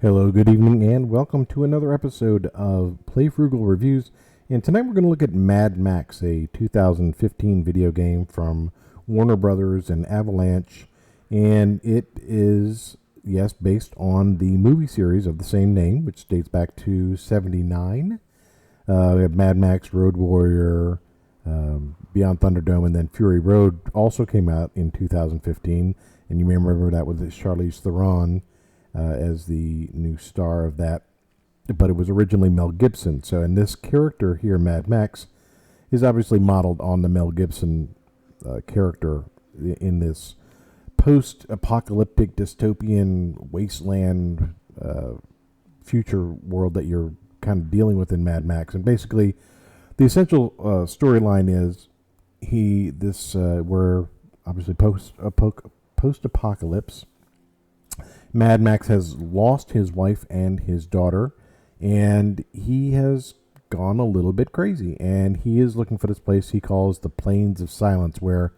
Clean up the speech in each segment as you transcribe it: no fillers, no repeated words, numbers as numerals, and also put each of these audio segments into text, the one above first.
Hello, good evening, and welcome to another episode of PlayFrugal Reviews. And tonight we're going to look at Mad Max, a 2015 video game from Warner Brothers and Avalanche. And it is, yes, based on the movie series of the same name, which dates back to '79. We have Mad Max, Road Warrior, Beyond Thunderdome, and then Fury Road also came out in 2015. And you may remember that with Charlize Theron as the new star of that, but it was originally Mel Gibson. So, and this character here, Mad Max, is obviously modeled on the Mel Gibson character in this post-apocalyptic dystopian wasteland future world that you're kind of dealing with in Mad Max. And basically, the essential storyline is we're obviously post-apocalypse. Mad Max has lost his wife and his daughter, and he has gone a little bit crazy, and he is looking for this place he calls the Plains of Silence, where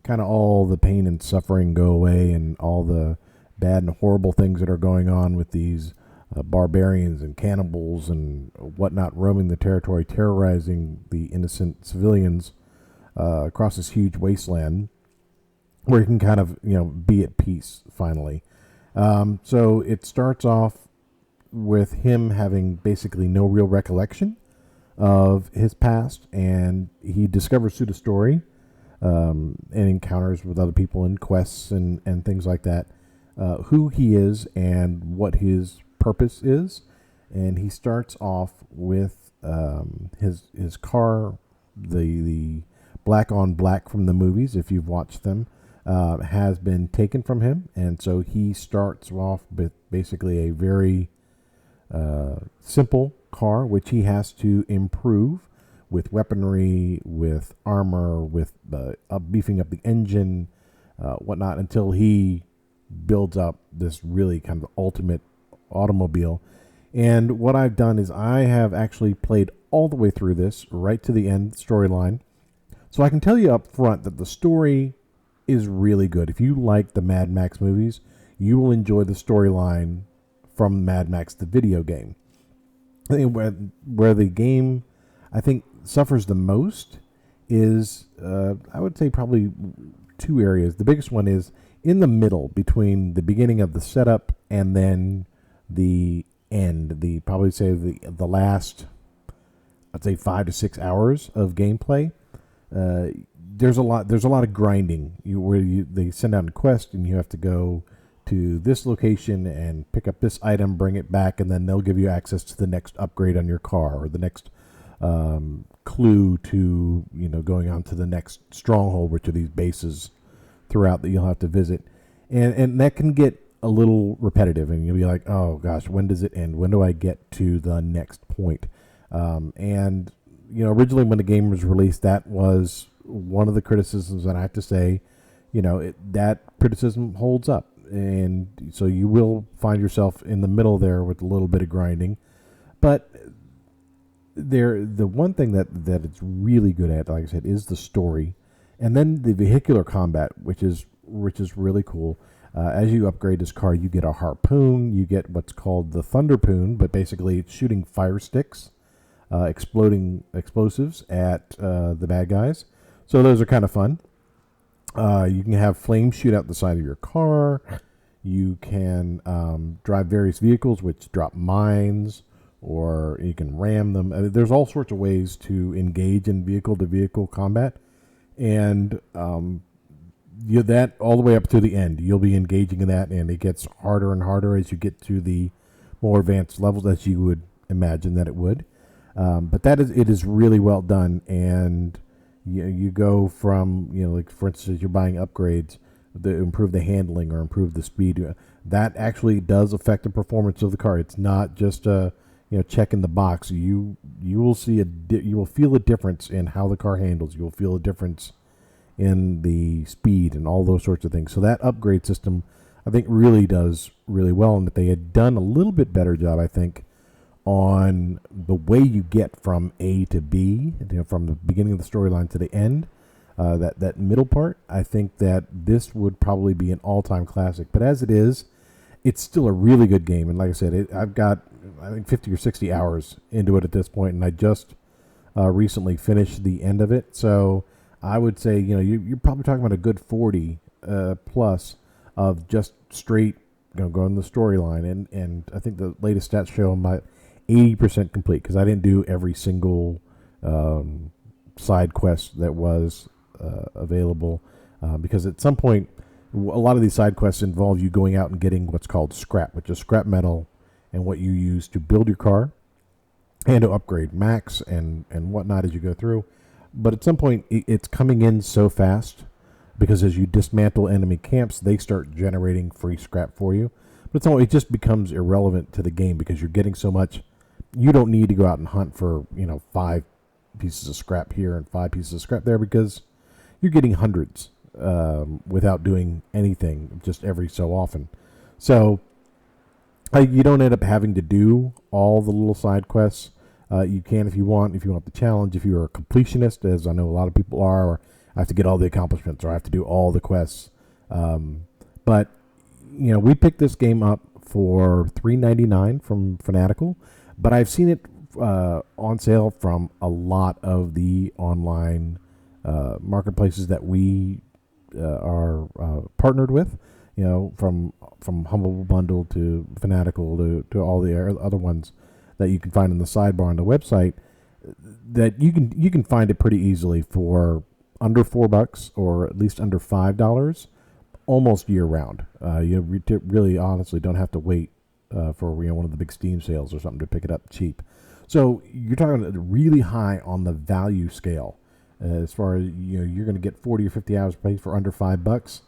kind of all the pain and suffering go away, and all the bad and horrible things that are going on with these barbarians and cannibals and whatnot roaming the territory, terrorizing the innocent civilians across this huge wasteland, where he can kind of be at peace finally. So it starts off with him having basically no real recollection of his past, and he discovers through the story and encounters with other people in quests and things like that who he is and what his purpose is. And he starts off with his car, the black on black from the movies, if you've watched them. Has been taken from him, and so he starts off with basically a very simple car, which he has to improve with weaponry, with armor, with beefing up the engine, whatnot, until he builds up this really kind of ultimate automobile. And what I've done is I have actually played all the way through this, right to the end storyline. So I can tell you up front that the story is really good. If you like the Mad Max movies, you will enjoy the storyline from Mad Max the video game. I think where the game, I think, suffers the most is, I would say, probably two areas. The biggest one is in the middle, between the beginning of the setup and then the end. The last, I'd say, 5 to 6 hours of gameplay. There's a lot of grinding they send out a quest, and you have to go to this location and pick up this item, bring it back, and then they'll give you access to the next upgrade on your car, or the next clue to going on to the next stronghold, which are these bases throughout that you'll have to visit, and that can get a little repetitive, and you'll be like, oh gosh, when does it end? When do I get to the next point? And originally when the game was released, that was one of the criticisms, and I have to say, that criticism holds up. And so you will find yourself in the middle there with a little bit of grinding. But the one thing that it's really good at, like I said, is the story. And then the vehicular combat, which is really cool. As you upgrade this car, you get a harpoon, you get what's called the Thunderpoon, but basically it's shooting fire sticks, exploding explosives at the bad guys. So those are kind of fun. You can have flames shoot out the side of your car. You can drive various vehicles which drop mines, or you can ram them. There's all sorts of ways to engage in vehicle-to-vehicle combat. And that all the way up to the end. You'll be engaging in that, and it gets harder and harder as you get to the more advanced levels, as you would imagine that it would. But it is really well done, and you go from, like for instance, you're buying upgrades to improve the handling or improve the speed. That actually does affect the performance of the car. It's not just checking the box. You will feel a difference in how the car handles. You will feel a difference in the speed and all those sorts of things. So that upgrade system, I think, really does really well, and that they had done a little bit better job, I think, on the way you get from A to B, from the beginning of the storyline to the end. That middle part, I think that this would probably be an all-time classic. But as it is, it's still a really good game. And like I said, I've got, I think, 50 or 60 hours into it at this point, and I just recently finished the end of it. So I would say, you're probably talking about a good 40 plus of just straight, going the storyline. And I think the latest stats show I'm about 80% complete, because I didn't do every single side quest that was available, because at some point, a lot of these side quests involve you going out and getting what's called scrap, which is scrap metal, and what you use to build your car and to upgrade max and whatnot as you go through. But at some point, it's coming in so fast, because as you dismantle enemy camps, they start generating free scrap for you. But it just becomes irrelevant to the game, because you're getting so much. You don't need to go out and hunt for 5 pieces of scrap here and 5 pieces of scrap there, because you're getting hundreds without doing anything, just every so often. So you don't end up having to do all the little side quests. You can if you want the challenge, if you're a completionist, as I know a lot of people are, or I have to get all the accomplishments, or I have to do all the quests. But we picked this game up for $3.99 from Fanatical, but I've seen it on sale from a lot of the online marketplaces that we are partnered with. From Humble Bundle to Fanatical to all the other ones that you can find in the sidebar on the website, that you can find it pretty easily for under $4, or at least under $5, almost year round. You really honestly don't have to wait for one of the big Steam sales or something to pick it up cheap. So you're talking really high on the value scale, as far as you're going to get 40 or 50 hours played for under $5.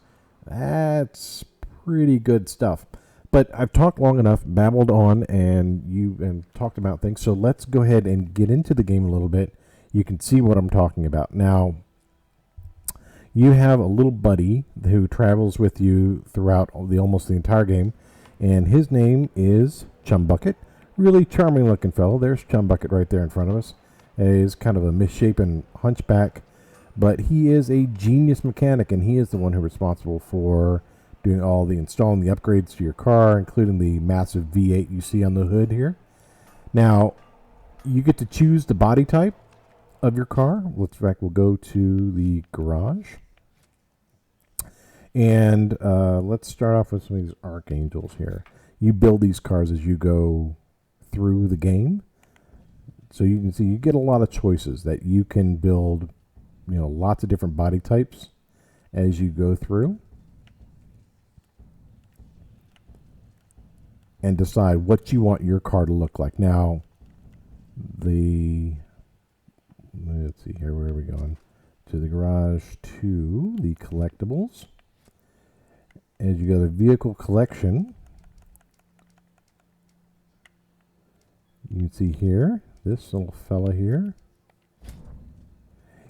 That's pretty good stuff. But I've talked long enough, babbled on, and talked about things. So let's go ahead and get into the game a little bit. You can see what I'm talking about. Now, you have a little buddy who travels with you throughout almost the entire game, and his name is Chumbucket. Really charming looking fellow. There's Chumbucket right there in front of us. He's kind of a misshapen hunchback, but he is a genius mechanic, and he is the one who's responsible for doing all the installing the upgrades to your car, including the massive V8 you see on the hood here. Now, you get to choose the body type of your car. We'll go to the garage. And let's start off with some of these Archangels here. You build these cars as you go through the game. So you can see you get a lot of choices that you can build, lots of different body types as you go through, and decide what you want your car to look like. Now, let's see here, where are we going? To the garage, to the collectibles. As you go to vehicle collection, you can see here, this little fella here.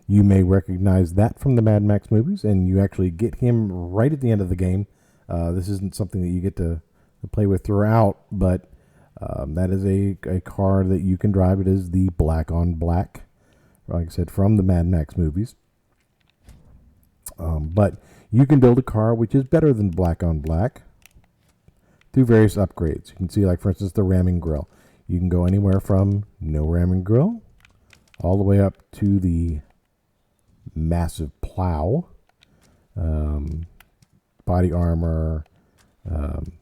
You may recognize that from the Mad Max movies, and you actually get him right at the end of the game. This isn't something that you get to play with throughout, but that is a car that you can drive. It is the black on black, like I said, from the Mad Max movies. But you can build a car which is better than black on black through various upgrades. You can see, like, for instance, the ramming grill. You can go anywhere from no ramming grill all the way up to the massive plow, body armor, and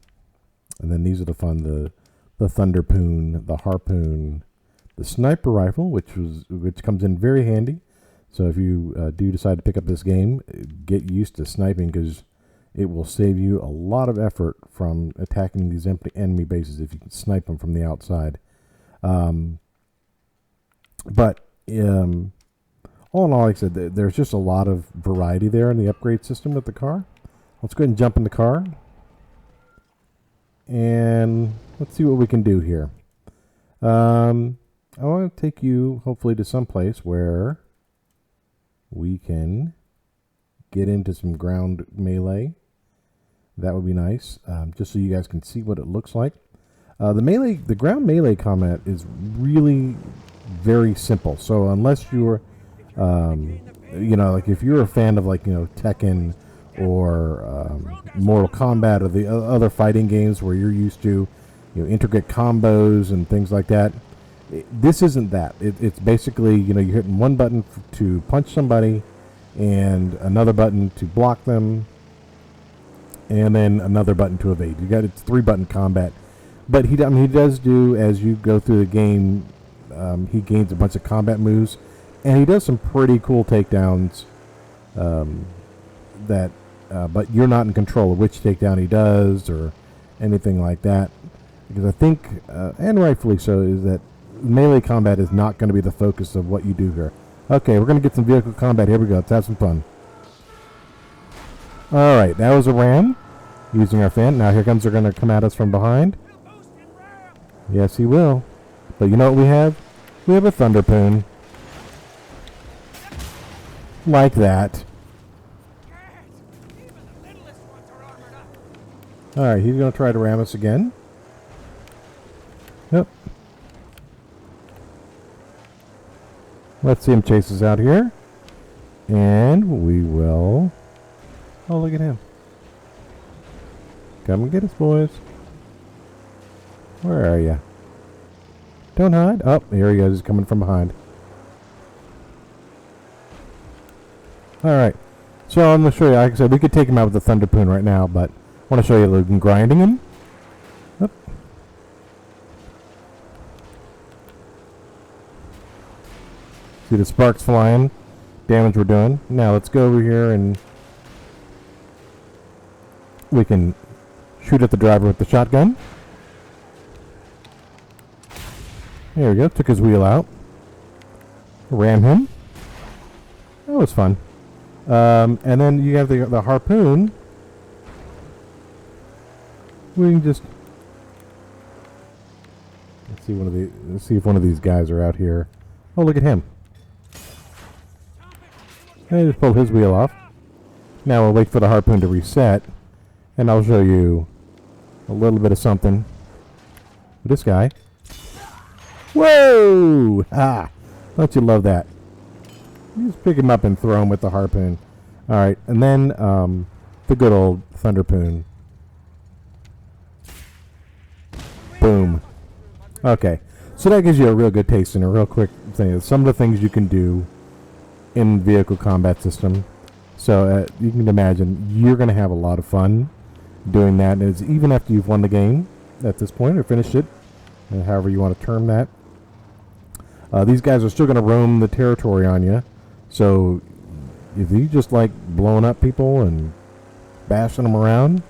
then these are the fun, the Thunderpoon, the Harpoon, the sniper rifle, which comes in very handy. So if you do decide to pick up this game, get used to sniping, because it will save you a lot of effort from attacking these empty enemy bases if you can snipe them from the outside. But all in all, like I said, there's just a lot of variety there in the upgrade system with the car. Let's go ahead and jump in the car, and let's see what we can do here. I want to take you, hopefully, to some place where we can get into some ground melee. That would be nice, just so you guys can see what it looks like. The ground melee combat is really very simple. So unless you're, like if you're a fan of Tekken or Mortal Kombat or the other fighting games where you're used to, intricate combos and things like that. This isn't that. It's basically, you're hitting one button to punch somebody and another button to block them and then another button to evade. It's 3-button combat. But he does do, as you go through the game, he gains a bunch of combat moves, and he does some pretty cool takedowns. But you're not in control of which takedown he does or anything like that, because I think, and rightfully so, is that melee combat is not going to be the focus of what you do here. Okay, we're going to get some vehicle combat. Here we go. Let's have some fun. All right, that was a ram using our fan. Now here comes, they're going to come at us from behind. Yes, he will. But you know what we have? We have a Thunderpoon. Like that. Alright, he's going to try to ram us again. Yep. Let's see him chase us out here. And we will... Oh, look at him. Come and get us, boys. Where are you? Don't hide. Oh, here he goes. He's coming from behind. Alright. So I'm going to show you. Like I said, we could take him out with the Thunderpoon right now, but I want to show you looking grinding him. Oop. See the sparks flying? Damage we're doing. Now let's go over here and we can shoot at the driver with the shotgun. There we go. Took his wheel out. Ram him. That was fun. And then you have the harpoon. We can just let's see if one of these guys are out here. Oh, look at him. I just pulled his wheel off. Now we'll wait for the harpoon to reset, and I'll show you a little bit of something with this guy. Whoa! Ah! Don't you love that? You just pick him up and throw him with the harpoon. Alright, and then the good old Thunderpoon. Boom. Okay, so that gives you a real good taste and a real quick thing of some of the things you can do in vehicle combat system. So you can imagine you're going to have a lot of fun doing that. And it's even after you've won the game at this point or finished it, however you want to term that. These guys are still going to roam the territory on you. So if you just like blowing up people and bashing them around,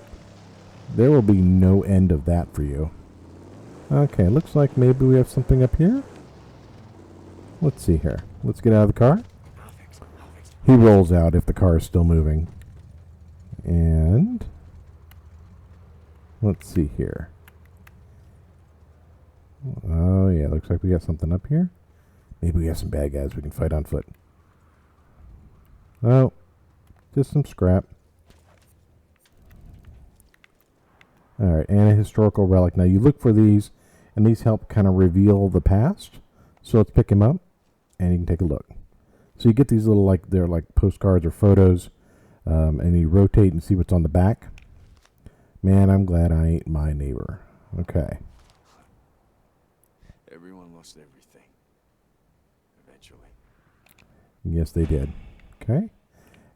there will be no end of that for you. Okay, looks like maybe we have something up here. Let's see here. Let's get out of the car. He rolls out if the car is still moving. And let's see here. Oh yeah, looks like we got something up here. Maybe we have some bad guys we can fight on foot. Oh, just some scrap. Alright, and a historical relic. Now you look for these, and these help kind of reveal the past. So let's pick him up, and you can take a look. So you get these little, they're like postcards or photos, and you rotate and see what's on the back. Man, I'm glad I ain't my neighbor. Okay. Everyone lost everything. Eventually. Yes, they did. Okay.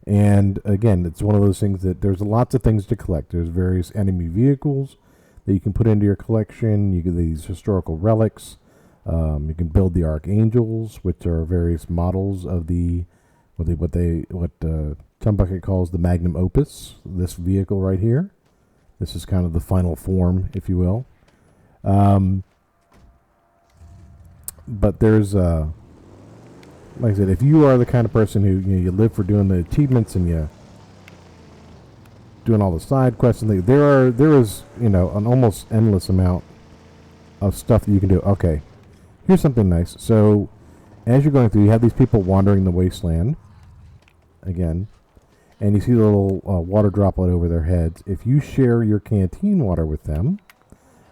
And again, it's one of those things that there's lots of things to collect. There's various enemy vehicles that you can put into your collection. You get these historical relics. You can build the archangels, which are various models of what Tumbucket calls the magnum opus. This vehicle right here. This is kind of the final form, if you will. But there's like I said, if you are the kind of person who you live for doing the achievements and you doing all the side quests and things, there is an almost endless amount of stuff that you can do. Okay, here's something nice. So as you're going through, you have these people wandering the wasteland again, and you see the little water droplet over their heads. If you share your canteen water with them,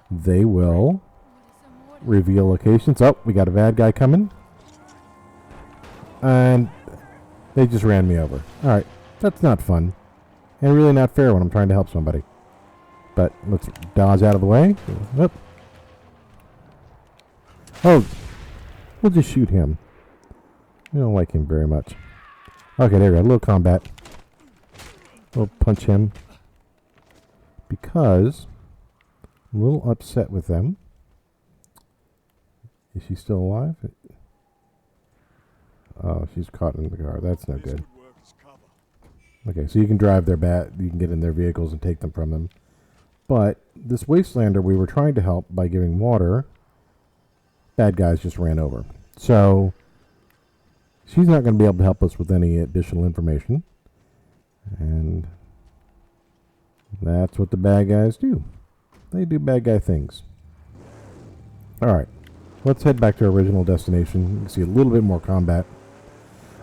they will reveal locations. Oh, we got a bad guy coming. And they just ran me over. Alright, that's not fun. And really not fair when I'm trying to help somebody. But let's dodge out of the way. Oop. Oh, we'll just shoot him. I don't like him very much. Okay, there we go. A little combat. We'll punch him. Because I'm a little upset with them. Is she still alive? Oh, she's caught in the car. That's no good. Okay, so you can drive their you can get in their vehicles and take them from them. But this Wastelander we were trying to help by giving water, bad guys just ran over. So she's not going to be able to help us with any additional information. And that's what the bad guys do. They do bad guy things. Alright, let's head back to our original destination. You can see a little bit more combat.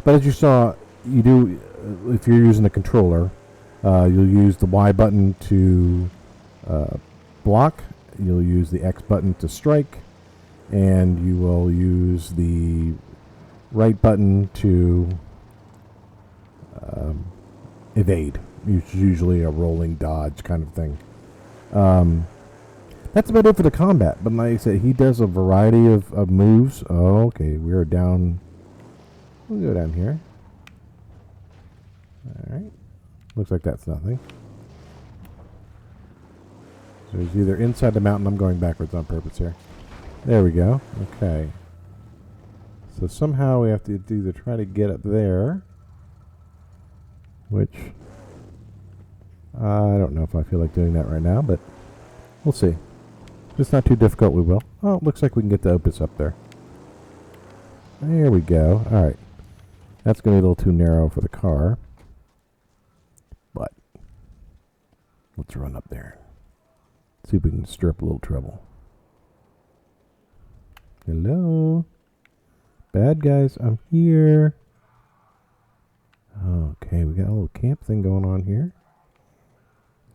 But as you saw, you do, if you're using a controller, you'll use the Y button to block, you'll use the X button to strike, and you will use the right button to evade. It's usually a rolling dodge kind of thing. That's about it for the combat, but like I said, he does a variety of moves. Oh, okay, we're down. We'll go down here. Alright. Looks like that's nothing. So he's either inside the mountain. I'm going backwards on purpose here. There we go. Okay. So somehow we have to either try to get up there, which I don't know if I feel like doing that right now, but we'll see. If it's not too difficult, we will. Oh, it looks like we can get the Opus up there. There we go. Alright. That's going to be a little too narrow for the car. But let's run up there. See if we can stir up a little trouble. Hello? Bad guys, I'm here. Okay, we got a little camp thing going on here.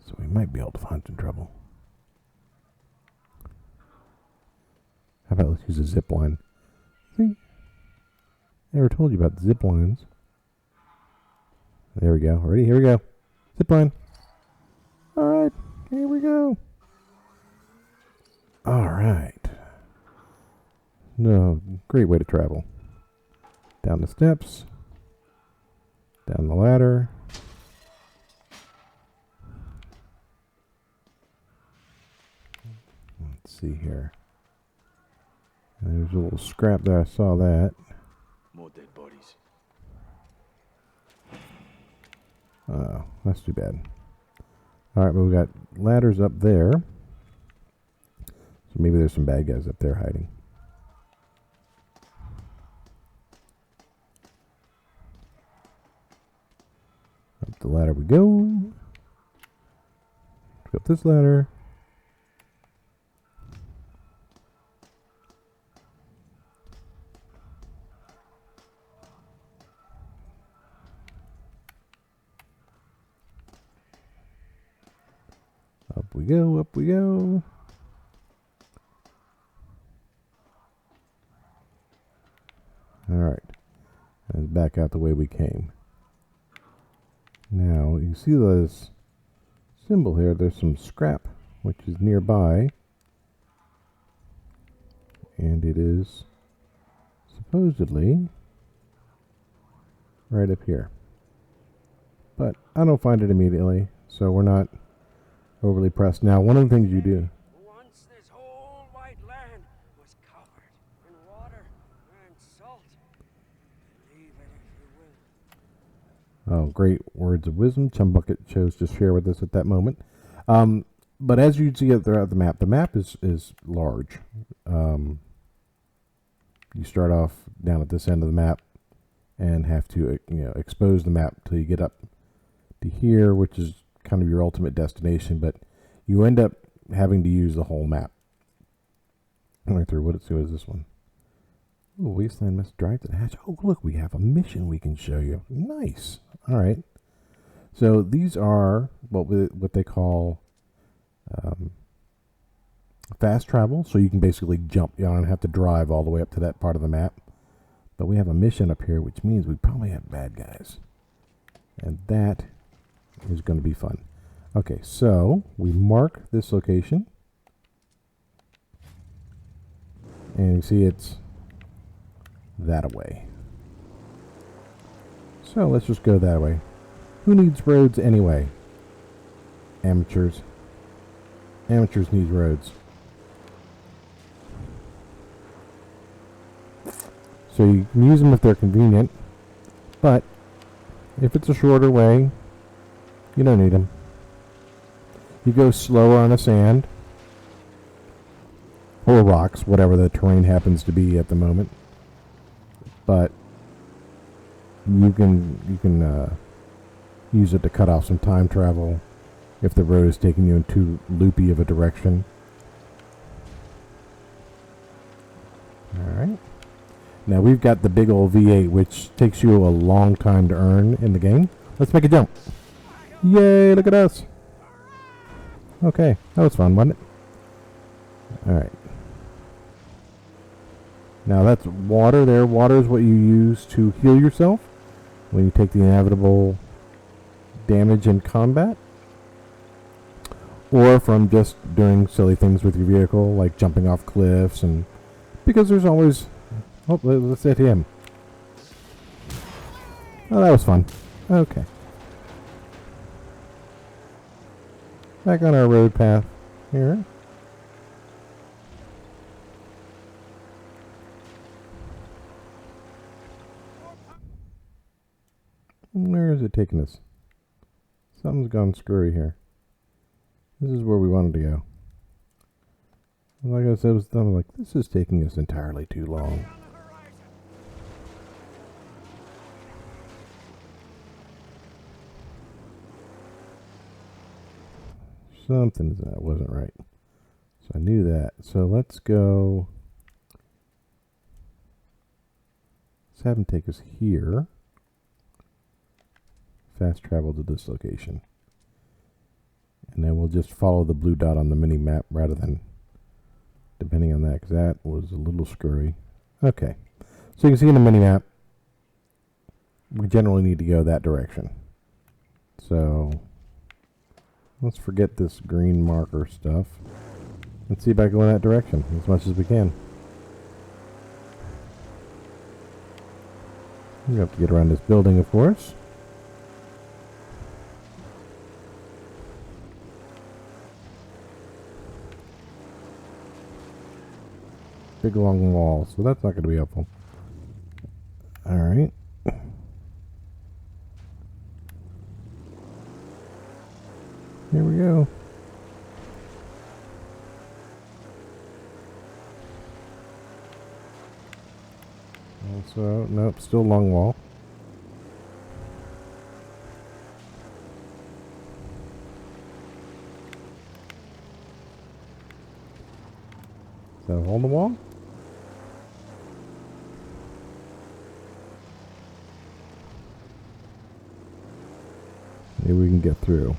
So we might be able to find some trouble. How about let's use a zip line? See? Never told you about the zip lines. There we go. Ready? Here we go. Zip line. Alright, here we go. Alright. No, great way to travel. Down the steps. Down the ladder. Let's see here. There's a little scrap there. I saw that. More dead bodies. Oh, that's too bad. Alright, but we got ladders up there. So maybe there's some bad guys up there hiding. Up the ladder we go. Go up this ladder. Up we go, up we go. Alright. Let's back out the way we came. Now, you see this symbol here. There's some scrap, which is nearby. And it is supposedly right up here. But I don't find it immediately, so we're not overly pressed. Now, one of the things you do. Once this whole white land was covered in water and salt. Believe it if you will. Oh, great words of wisdom. Chumbucket chose to share with us at that moment. But as you see throughout the map is large. You start off down at this end of the map and have to expose the map till you get up to here, which is kind of your ultimate destination. But you end up having to use the whole map. Right through. What is this one? Ooh, Wasteland must drive to the hatch. Oh, look, we have a mission we can show you. Nice. All right. So these are what they call fast travel. So you can basically jump. You don't have to drive all the way up to that part of the map. But we have a mission up here, which means we probably have bad guys. And that is going to be fun. Okay, so we mark this location. And you see it's that way. So let's just go that way. Who needs roads anyway? Amateurs. Amateurs need roads. So you can use them if they're convenient, but if it's a shorter way, you don't need them. You go slower on the sand or rocks, whatever the terrain happens to be at the moment. But you can use it to cut off some time travel if the road is taking you in too loopy of a direction. Alright. Now we've got the big old V8, which takes you a long time to earn in the game. Let's make a jump. Yay, look at us. Okay, that was fun, wasn't it? Alright. Now that's water there. Water is what you use to heal yourself when you take the inevitable damage in combat. Or from just doing silly things with your vehicle, like jumping off cliffs, and because there's always... Oh, let's hit him. Oh, that was fun. Okay. Back on our road path here. Where is it taking us? Something's gone screwy here. This is where we wanted to go. Like I said, I was like, this is taking us entirely too long. Something that wasn't right. So I knew that. So let's go. Let's have him take us here. Fast travel to this location. And then we'll just follow the blue dot on the mini map rather than depending on that, because that was a little screwy. Okay. So you can see in the mini map, we generally need to go that direction. So let's forget this green marker stuff and see about going that direction as much as we can. We have to get around this building, of course. Big long wall, so that's not going to be helpful. Alright. Here we go. Also, nope, still long wall. Is that a hole in the wall? Maybe we can get through.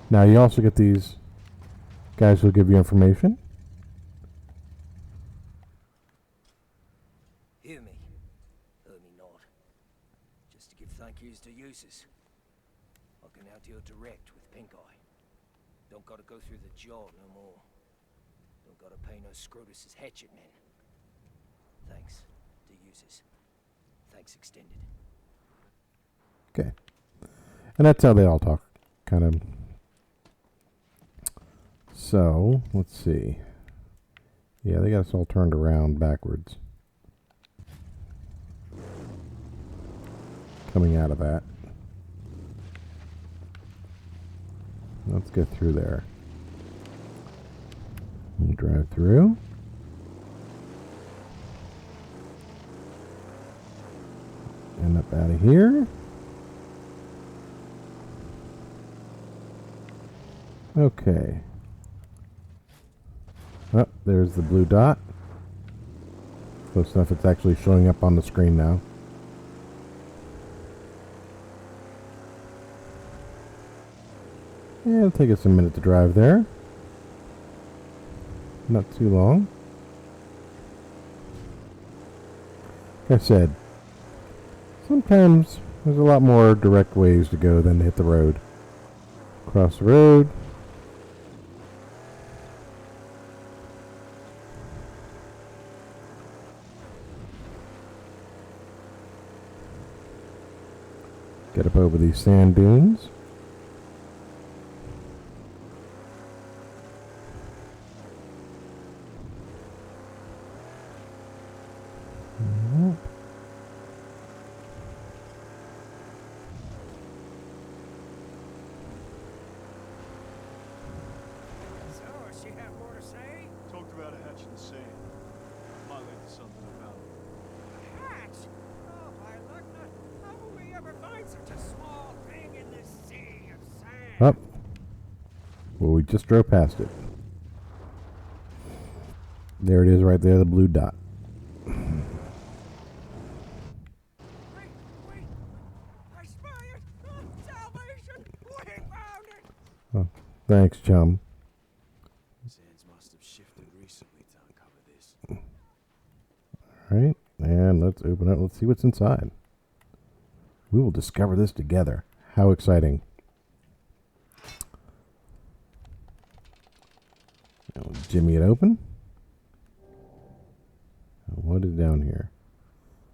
Now you also get these guys who'll give you information. Hear me. Hear me not. Just to give thank yous to users. I can now deal direct with Pink Eye. Don't gotta go through the jaw no more. Don't gotta pay no Scrotus's hatchet men. Thanks to users. Thanks extended. Okay. And that's how they all talk, kind of. So, let's see. Yeah, they got us all turned around backwards. Coming out of that. Let's get through there. And drive through. And up out of here. Okay. Oh, there's the blue dot. Close enough it's actually showing up on the screen now. Yeah, it'll take us a minute to drive there. Not too long. Like I said, sometimes There's a lot more direct ways to go than to hit the road. Cross the road. Get up over these sand dunes. So, she have more to say? Talked about a hatch in the sand. Might lead to something about it. Hatch! Oh, by luck, how will we ever find such a small thing in this sea of sand? Up. Well, we just drove past it. There it is right there, the blue dot. Wait! I spy it! Oh, salvation! We found it! Oh, thanks, chum. Sands must have shifted recently to uncover this. Alright, and let's open it. Let's see what's inside. We will discover this together. How exciting. Now, jimmy it open. What is down here?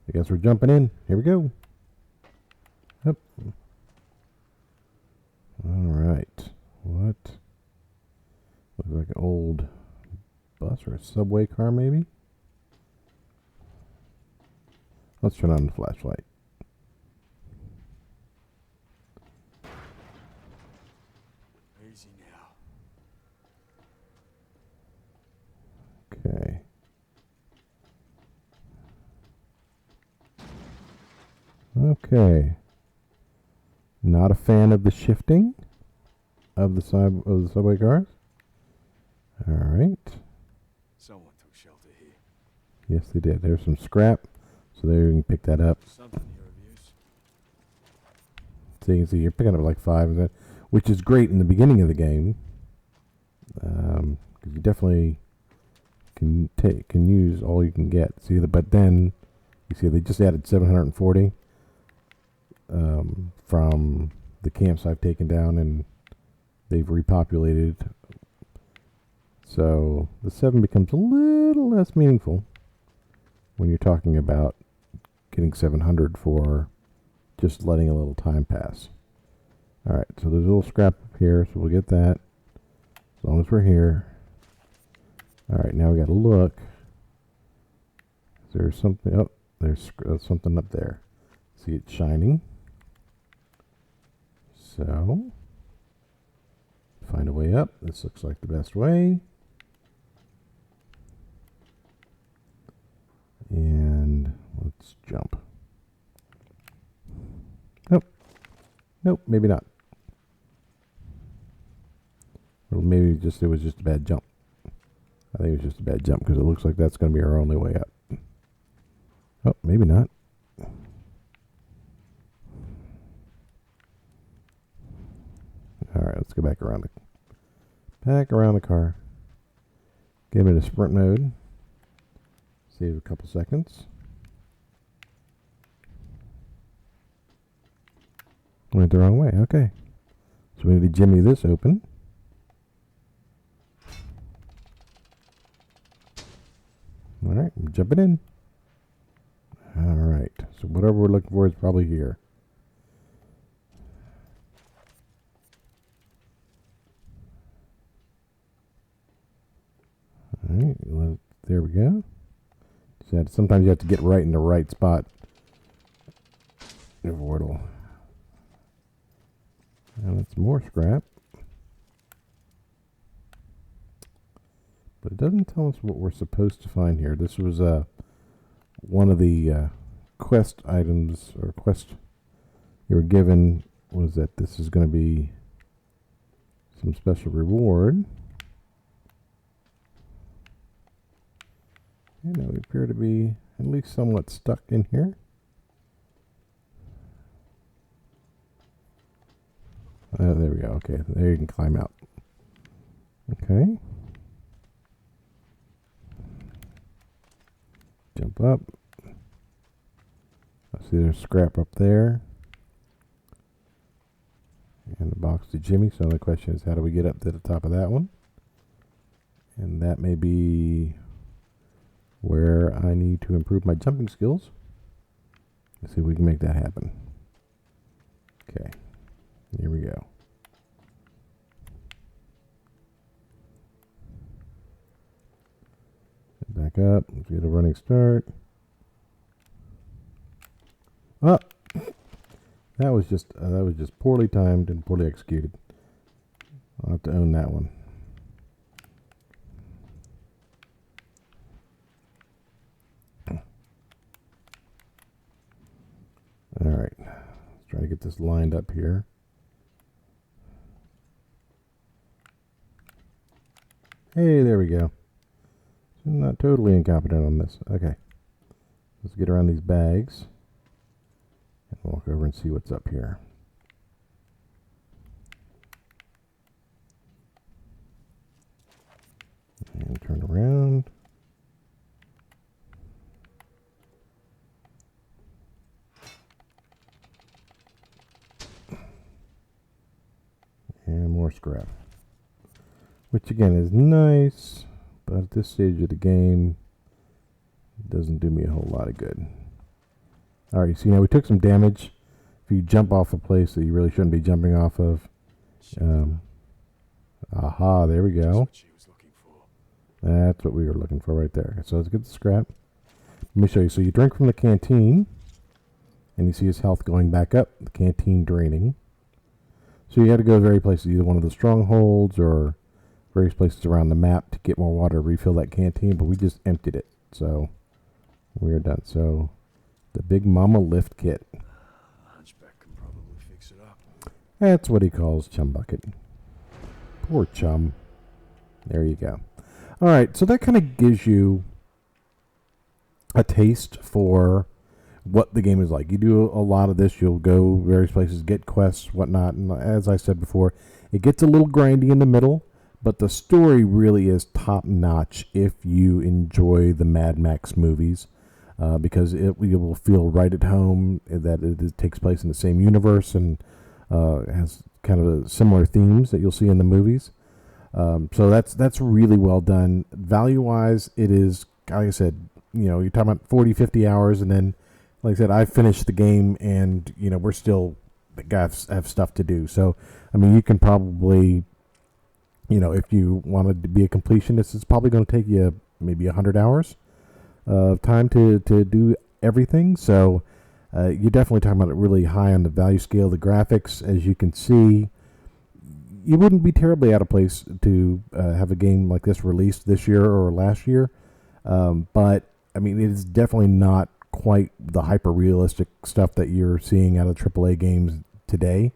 I guess we're jumping in. Here we go. Yep. Alright. What? Looks like an old bus or a subway car, maybe? Let's turn on the flashlight. Easy now. Okay. Okay. Not a fan of the shifting of the subway cars. All right. Someone took shelter here. Yes, they did. There's some scrap, so there you can pick that up. Something here of use. So you can see you're picking up like 5 of that, which is great in the beginning of the game, because you definitely can use all you can get. See, but then you see they just added 740 from the camps I've taken down, and they've repopulated. So the 7 becomes a little less meaningful when you're talking about getting 700 for just letting a little time pass. Alright, so there's a little scrap up here, so we'll get that as long as we're here. Alright, now we gotta look. Is there something? Oh, there's something up there. See it shining. So, find a way up. This looks like the best way. And let's jump. Nope. Nope, maybe not. Or maybe it was just a bad jump. I think it was just a bad jump because it looks like that's going to be our only way up. Oh, maybe not. Alright, let's go back around the car. Get into sprint mode. Save a couple seconds. Went the wrong way. Okay. So we need to jimmy this open. Alright, I'm jumping in. Alright, so whatever we're looking for is probably here. Alright, there we go. Sometimes you have to get right in the right spot. And it's more scrap. But it doesn't tell us what we're supposed to find here. This was one of the quest items, or quest you were given, was that this is going to be some special reward. And we appear to be at least somewhat stuck in here. There we go. Okay, there you can climb out. Okay. Jump up. I see there's scrap up there. And the box to Jimmy. So the question is, how do we get up to the top of that one? And that may be where I need to improve my jumping skills. Let's see if we can make that happen. Okay, here we go. Back up. Let's get a running start. Oh, that was just poorly timed and poorly executed. I'll have to own that one. All right, let's try to get this lined up here. Hey, there we go. I'm not totally incompetent on this. Okay, let's get around these bags and walk over and see what's up here. And turn around. And more scrap. Which again is nice, but at this stage of the game, it doesn't do me a whole lot of good. Alright, see now we took some damage. If you jump off a place that you really shouldn't be jumping off of. Aha, there we go. That's what we were looking for right there. So let's get the scrap. Let me show you. So you drink from the canteen, and you see his health going back up, the canteen draining. So you had to go to various places, either one of the strongholds or various places around the map to get more water to refill that canteen, but we just emptied it. So we're done. So the Big Mama lift kit. Hunchback can probably fix it up. That's what he calls Chum Bucket. Poor Chum. There you go. All right, so that kind of gives you a taste for what the game is like. You do a lot of this. You'll go various places, get quests, whatnot. And as I said before, it gets a little grindy in the middle, but the story really is top notch if you enjoy the Mad Max movies, because you will feel right at home that it takes place in the same universe and has kind of similar themes that you'll see in the movies. So that's really well done. Value-wise, it is, like I said, you're talking about 40, 50 hours, and then, like I said, I finished the game, and, we're still have stuff to do. So, I mean, you can probably, if you wanted to be a completionist, it's probably going to take you maybe 100 hours of time to do everything. So, you're definitely talking about it really high on the value scale. The graphics, as you can see, you wouldn't be terribly out of place to have a game like this released this year or last year. But, I mean, it is definitely not quite the hyper-realistic stuff that you're seeing out of AAA games today.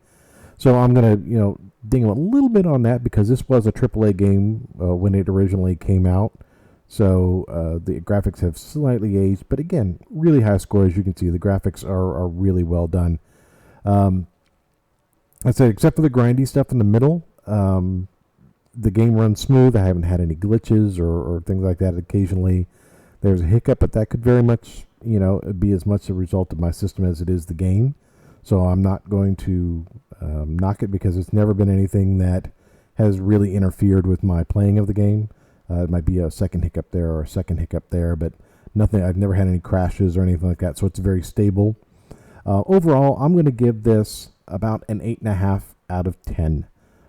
So I'm going to, ding a little bit on that because this was a AAA game when it originally came out. So the graphics have slightly aged. But, again, really high score. As you can see, the graphics are really well done. I said, except for the grindy stuff in the middle, the game runs smooth. I haven't had any glitches or things like that. Occasionally there's a hiccup, but that could very much, be as much a result of my system as it is the game. So I'm not going to knock it because it's never been anything that has really interfered with my playing of the game. It might be a second hiccup there or a second hiccup there, but nothing. I've never had any crashes or anything like that, so it's very stable. Overall, I'm going to give this about an 8.5 out of 10.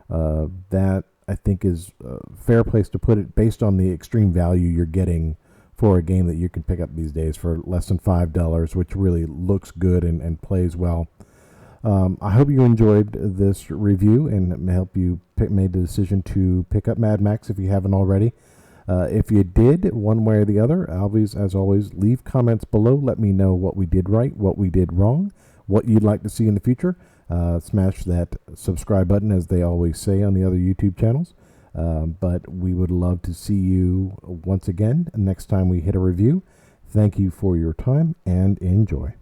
That, I think, is a fair place to put it based on the extreme value you're getting for a game that you can pick up these days for less than $5, which really looks good and plays well. I hope you enjoyed this review and help you made the decision to pick up Mad Max if you haven't already. If you did, one way or the other, as always, leave comments below. Let me know what we did right, what we did wrong, what you'd like to see in the future. Smash that subscribe button, as they always say on the other YouTube channels. But we would love to see you once again next time we hit a review. Thank you for your time and enjoy.